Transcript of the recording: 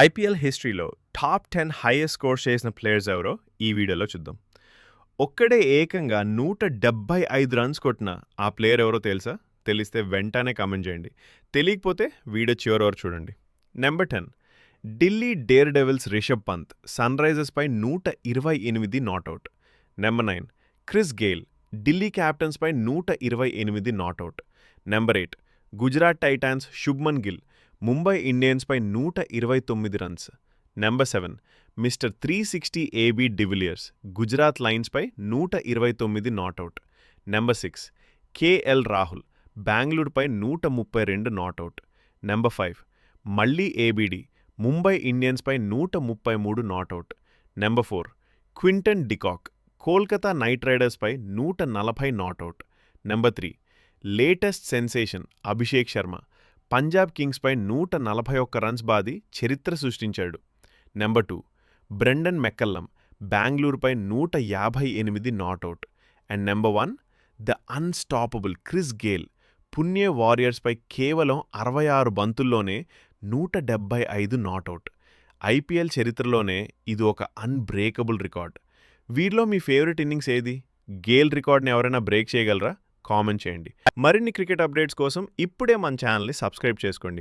IPL హిస్టరీలో top 10 highest score చేసిన players ఎవరో ఈ వీడియోలో చూద్దాం. ఒక్కడే ఏకంగా 175 రన్స్ కొట్టిన ఆ ప్లేయర్ ఎవరో తెలుసా? తెలిస్తే వెంటనే కామెంట్ చేయండి. తెలియకపోతే వీడియో చివరి వరకు చూడండి. Number 10 Delhi Daredevils Rishabh Pant సన్రైజర్స్పై 128 not out. Number 9 Chris Gayle Delhi క్యాప్టెన్స్పై 128 not out. Number 8 Gujarat Titans Shubman Gill Mumbai ఇండియన్స్పై 129 runs. Number 7 Mr 360 AB de Villiers Gujarat లయన్స్పై 129 నాట్అవుట్. నెంబర్ 6 కేఎల్ రాహుల్ బెంగళూరుపై 132 నాట్అవుట్. నెంబర్ 5 మళ్ళీ ఏబీడీ ముంబై ఇండియన్స్పై 133 not out. Number 4 Quinton de Kock Kolkata Knight రైడర్స్పై 140 not out. Number 3 latest sensation Abhishek Sharma Punjab కింగ్స్పై 141 రన్స్ బాది చరిత్ర సృష్టించాడు. నెంబర్ 2 బ్రెండన్ మెక్కల్లం బెంగళూరుపై 158 not out. And number 1 the unstoppable Chris Gayle Pune వారియర్స్పై కేవలం 66 బంతుల్లోనే 175 నాట్అవుట్. ఐపీఎల్ చరిత్రలోనే ఇది ఒక అన్బ్రేకబుల్ రికార్డ్. వీరిలో మీ ఫేవరెట్ ఇన్నింగ్స్ ఏది? గేల్ రికార్డ్ని ఎవరైనా బ్రేక్ చేయగలరా? కామెంట్ చేయండి. మరిన్ని క్రికెట్ అప్డేట్స్ కోసం ఇప్పుడే మన ఛానల్ని సబ్స్క్రైబ్ చేసుకోండి.